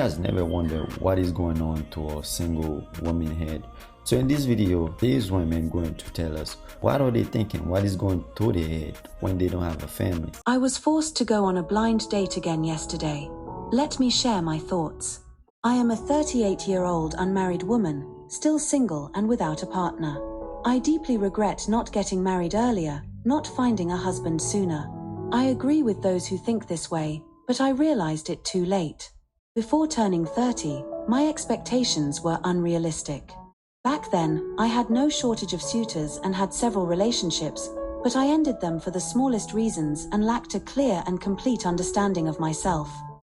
Guys never wonder what is going on to a single woman head. So in this video, these women going to tell us what are they thinking, what is going through their head when they don't have a family. I was forced to go on a blind date again yesterday. Let me share my thoughts. I am a 38-year-old unmarried woman, still single and without a partner. I deeply regret not getting married earlier, not finding a husband sooner. I agree with those who think this way, but I realized it too late. Before turning 30, my expectations were unrealistic. Back then, I had no shortage of suitors and had several relationships, but I ended them for the smallest reasons and lacked a clear and complete understanding of myself.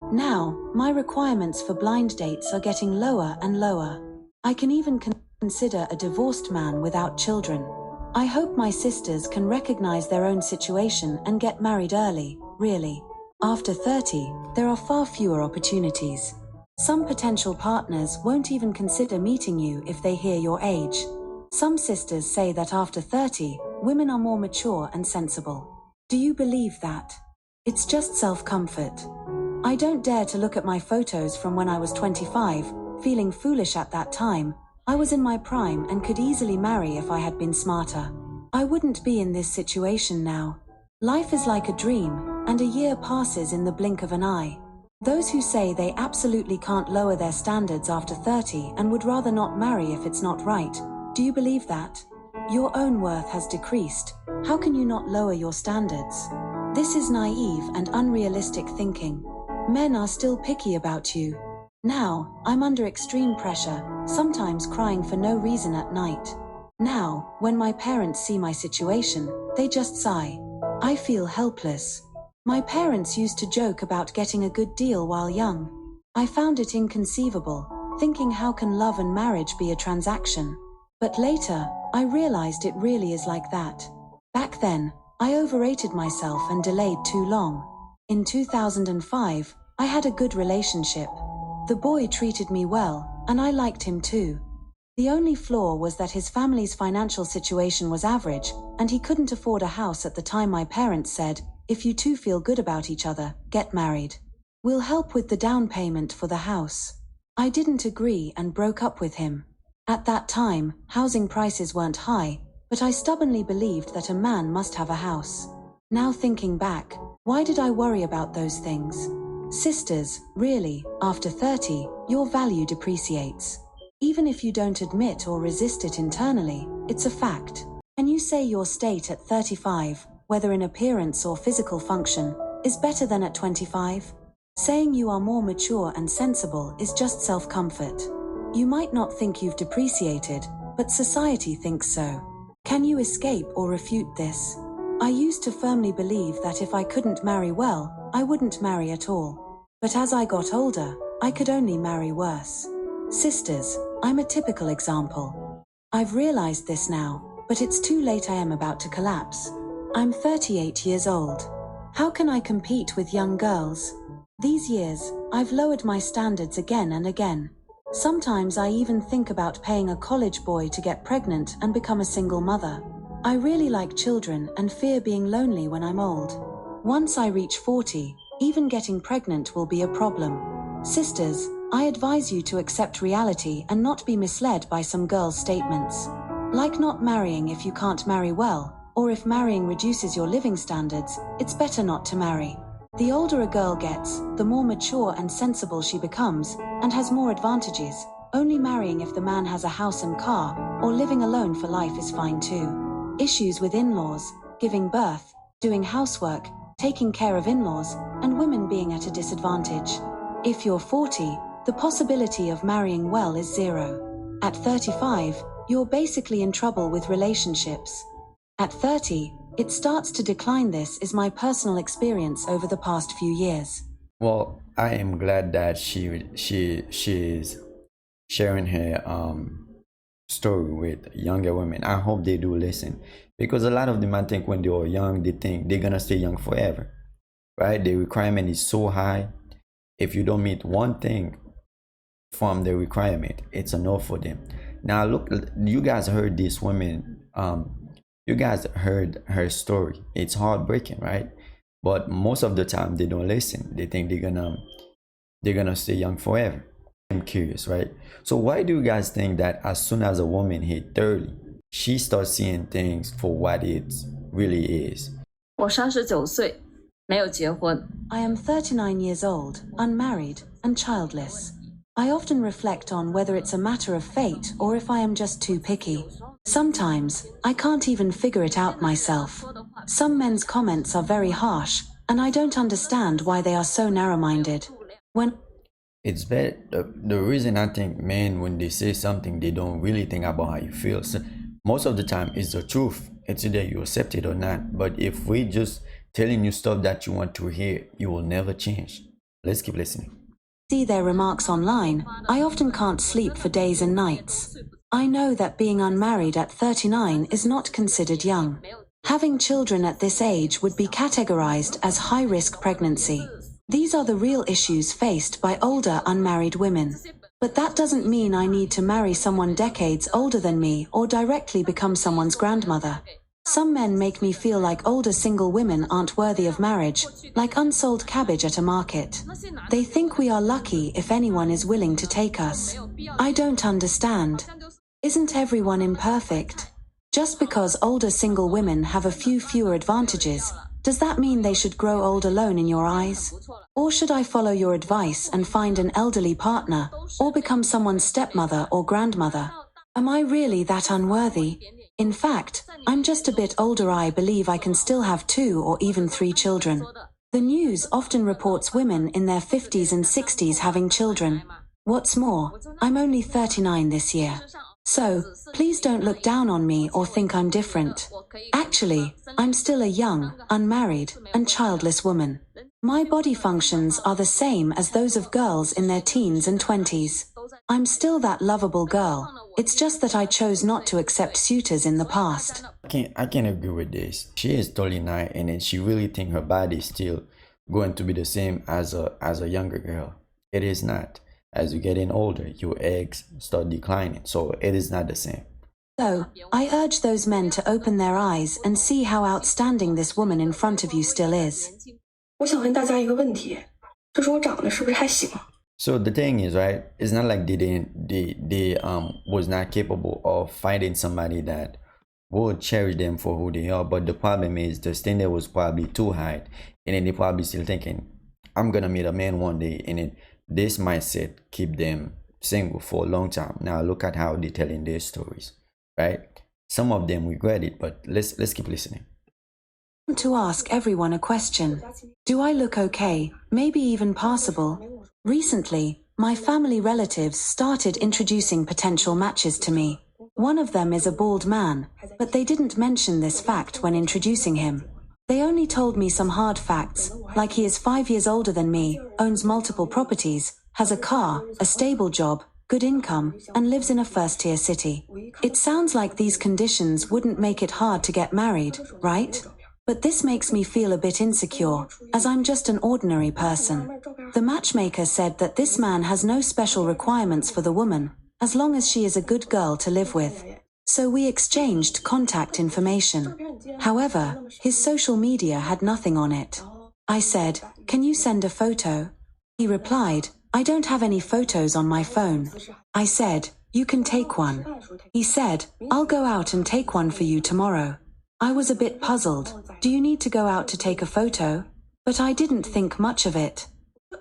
Now, my requirements for blind dates are getting lower and lower. I can even consider a divorced man without children. I hope my sisters can recognize their own situation and get married early, really. After 30, there are far fewer opportunities. Some potential partners won't even consider meeting you if they hear your age. Some sisters say that after 30, women are more mature and sensible. Do you believe that? It's just self-comfort. I don't dare to look at my photos from when I was 25, feeling foolish at that time. I was in my prime and could easily marry if I had been smarter. I wouldn't be in this situation now. Life is like a dream, and a year passes in the blink of an eye. Those who say they absolutely can't lower their standards after 30 and would rather not marry if it's not right, do you believe that? Your own worth has decreased. How can you not lower your standards? This is naive and unrealistic thinking. Men are still picky about you. Now, I'm under extreme pressure, sometimes crying for no reason at night. Now, when my parents see my situation, they just sigh. I feel helpless. My parents used to joke about getting a good deal while young. I found it inconceivable, thinking how can love and marriage be a transaction? But later, I realized it really is like that. Back then, I overrated myself and delayed too long. In 2005, I had a good relationship. The boy treated me well, and I liked him too. The only flaw was that his family's financial situation was average, and he couldn't afford a house at the time. My parents said, "If you two feel good about each other, get married. We'll help with the down payment for the house." I didn't agree and broke up with him. At that time, housing prices weren't high, but I stubbornly believed that a man must have a house. Now thinking back, why did I worry about those things? Sisters, really, after 30, your value depreciates. Even if you don't admit or resist it internally, it's a fact. And you say your state at 35, whether in appearance or physical function, is better than at 25? Saying you are more mature and sensible is just self-comfort. You might not think you've depreciated, but society thinks so. Can you escape or refute this? I used to firmly believe that if I couldn't marry well, I wouldn't marry at all. But as I got older, I could only marry worse. Sisters, I'm a typical example. I've realized this now, but it's too late. I am about to collapse. I'm 38 years old. How can I compete with young girls? These years, I've lowered my standards again and again. Sometimes I even think about paying a college boy to get pregnant and become a single mother. I really like children and fear being lonely when I'm old. Once I reach 40, even getting pregnant will be a problem. Sisters, I advise you to accept reality and not be misled by some girls' statements. Like not marrying if you can't marry well, or if marrying reduces your living standards, it's better not to marry. The older a girl gets, the more mature and sensible she becomes, and has more advantages. Only marrying if the man has a house and car, or living alone for life is fine too. Issues with in-laws, giving birth, doing housework, taking care of in-laws, and women being at a disadvantage. If you're 40, the possibility of marrying well is zero. At 35, you're basically in trouble with relationships. At 30, it starts to decline. This is my personal experience over the past few years. Well, I am glad that she's sharing her story with younger women. I hope they do listen, because a lot of them, I think when they are young, they think they're gonna stay young forever, right? The requirement is so high. If you don't meet one thing from the requirement, it's a no for them. Now look, you guys heard this woman, you guys heard her story. It's heartbreaking, right? But most of the time they don't listen. They think they're gonna stay young forever. I'm curious, right? So why do you guys think that as soon as a woman hit 30, she starts seeing things for what it really is? 我39岁，没有结婚。 I am 39 years old, unmarried, and childless. I often reflect on whether it's a matter of fate or if I am just too picky. Sometimes, I can't even figure it out myself. Some men's comments are very harsh, and I don't understand why they are so narrow-minded. When It's bad. The reason I think men, when they say something, they don't really think about how you feel. So most of the time, it's the truth. It's either you accept it or not. But if we just telling you stuff that you want to hear, you will never change. Let's keep listening. see their remarks online, I often can't sleep for days and nights. I know that being unmarried at 39 is not considered young. Having children at this age would be categorized as high-risk pregnancy. These are the real issues faced by older unmarried women. But that doesn't mean I need to marry someone decades older than me or directly become someone's grandmother. Some men make me feel like older single women aren't worthy of marriage, like unsold cabbage at a market. They think we are lucky if anyone is willing to take us. I don't understand. Isn't everyone imperfect? Just because older single women have a few fewer advantages, does that mean they should grow old alone in your eyes? Or should I follow your advice and find an elderly partner, or become someone's stepmother or grandmother? Am I really that unworthy? In fact, I'm just a bit older. I believe I can still have 2 or even 3 children. The news often reports women in their 50s and 60s having children. What's more, I'm only 39 this year. So, please don't look down on me or think I'm different. Actually, I'm still a young, unmarried, and childless woman. My body functions are the same as those of girls in their teens and 20s. I'm still that lovable girl. It's just that I chose not to accept suitors in the past. I can't agree with this. She is 39 and then she really think her body is still going to be the same as a younger girl. It is not. As you're getting older, your eggs start declining, so it is not the same. So, I urge those men to open their eyes and see how outstanding this woman in front of you still is. 我想问大家一个问题，就是我长得是不是还行？ So the thing is, right, it's not like they was not capable of finding somebody that would cherish them for who they are, but the problem is the standard was probably too high, and then they probably still thinking, I'm gonna meet a man one day, and then this mindset keep them single for a long time. Now look at how they're telling their stories, right? Some of them regret it, but let's keep listening. I want to ask everyone a question. Do I look okay, maybe even passable? Recently, my family relatives started introducing potential matches to me. One of them is a bald man, but they didn't mention this fact when introducing him. They only told me some hard facts, like he is 5 years older than me, owns multiple properties, has a car, a stable job, good income, and lives in a first-tier city. It sounds like these conditions wouldn't make it hard to get married, right? But this makes me feel a bit insecure, as I'm just an ordinary person. The matchmaker said that this man has no special requirements for the woman, as long as she is a good girl to live with. So we exchanged contact information. However, his social media had nothing on it. I said, "Can you send a photo?" He replied, "I don't have any photos on my phone." I said, "You can take one." He said, "I'll go out and take one for you tomorrow." I was a bit puzzled. Do you need to go out to take a photo? But I didn't think much of it.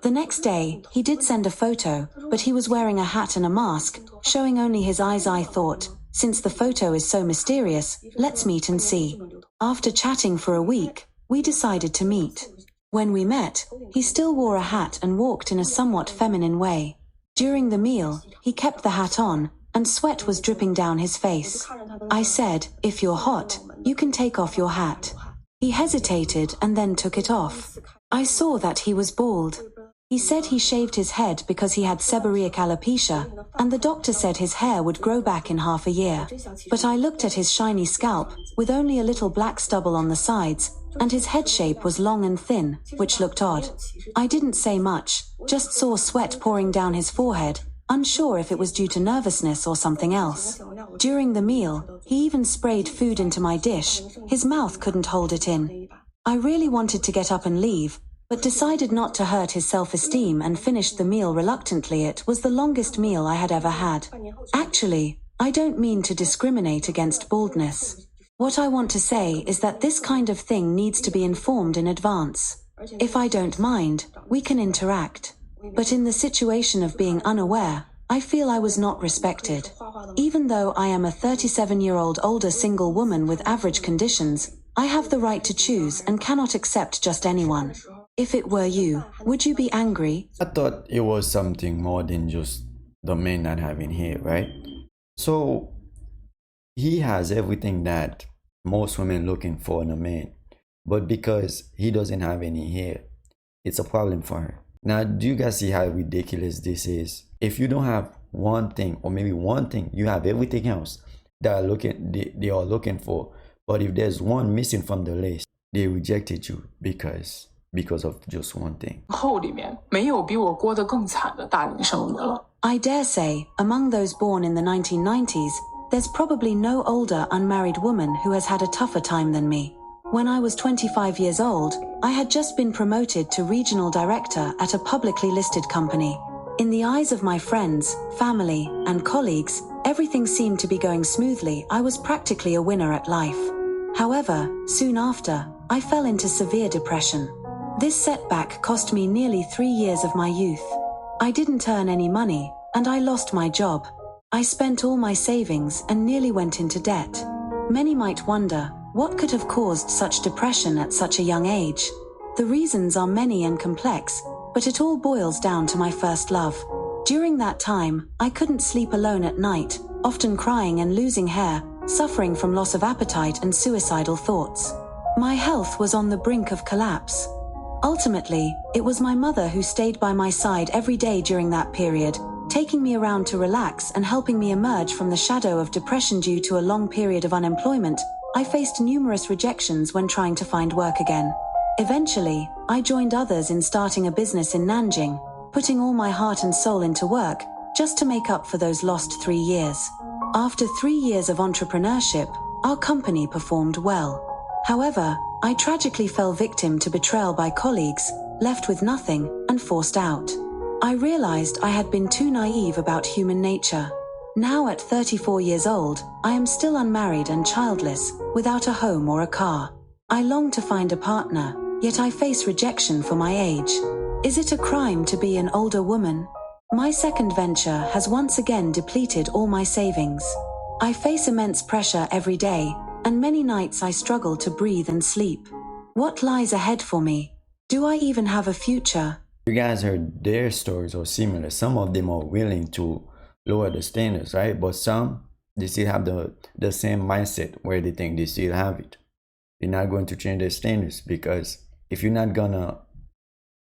The next day, he did send a photo, but he was wearing a hat and a mask, showing only his eyes. I thought, since the photo is so mysterious, let's meet and see. After chatting for a week, we decided to meet. When we met, he still wore a hat and walked in a somewhat feminine way. During the meal, he kept the hat on, and sweat was dripping down his face. I said, "If you're hot, you can take off your hat." He hesitated and then took it off. I saw that he was bald. He said he shaved his head because he had seborrheic alopecia, and the doctor said his hair would grow back in half a year. But I looked at his shiny scalp, with only a little black stubble on the sides, and his head shape was long and thin, which looked odd. I didn't say much, just saw sweat pouring down his forehead, unsure if it was due to nervousness or something else. During the meal, he even sprayed food into my dish. His mouth couldn't hold it in. I really wanted to get up and leave, but decided not to hurt his self-esteem and finished the meal reluctantly. It was the longest meal I had ever had. Actually, I don't mean to discriminate against baldness. What I want to say is that this kind of thing needs to be informed in advance. If I don't mind, we can interact. But in the situation of being unaware, I feel I was not respected. Even though I am a 37-year-old older single woman with average conditions, I have the right to choose and cannot accept just anyone. If it were you, would you be angry? I thought it was something more than just the man not having hair, right? So he has everything that most women looking for in a man, but because he doesn't have any hair, it's a problem for her. Now, do you guys see how ridiculous this is? If you don't have one thing, or maybe one thing, you have everything else that they are looking for, but if there's one missing from the list, they rejected you because of just one thing. 后里面没有比我过得更惨的大龄剩女了。 I dare say, among those born in the 1990s, there's probably no older unmarried woman who has had a tougher time than me. When I was 25 years old, I had just been promoted to regional director at a publicly listed company. In the eyes of my friends, family, and colleagues, everything seemed to be going smoothly. I was practically a winner at life. However, soon after, I fell into severe depression. This setback cost me nearly 3 years of my youth. I didn't earn any money, and I lost my job. I spent all my savings and nearly went into debt. Many might wonder, what could have caused such depression at such a young age? The reasons are many and complex, but it all boils down to my first love. During that time, I couldn't sleep alone at night, often crying and losing hair, suffering from loss of appetite and suicidal thoughts. My health was on the brink of collapse. Ultimately, it was my mother who stayed by my side every day during that period, taking me around to relax and helping me emerge from the shadow of depression. Due to a long period of unemployment, I faced numerous rejections when trying to find work again. Eventually, I joined others in starting a business in Nanjing, putting all my heart and soul into work, just to make up for those lost 3 years. After 3 years of entrepreneurship, our company performed well. However, I tragically fell victim to betrayal by colleagues, left with nothing, and forced out. I realized I had been too naive about human nature. Now at 34 years old, I am still unmarried and childless, without a home or a car. I long to find a partner, yet I face rejection for my age. Is it a crime to be an older woman? My second venture has once again depleted all my savings. I face immense pressure every day, and many nights I struggle to breathe and sleep. What lies ahead for me? Do I even have a future? You guys heard their stories are similar. Some of them are willing to lower the standards, right? But some, they still have the same mindset where they think they still have it. They're not going to change their standards, because if you're not gonna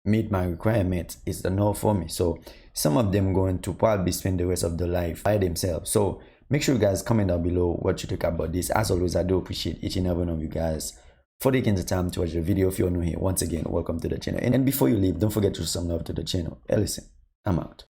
meet my requirements, it's a no for me. So some of them going to probably spend the rest of their life by themselves. So make sure you guys comment down below what you think about this. As always, I do appreciate each and every one of you guys for taking the time to watch the video. If you're new here, once again, welcome to the channel. And before you leave, don't forget to show some love to the channel. Hey, listen, I'm out.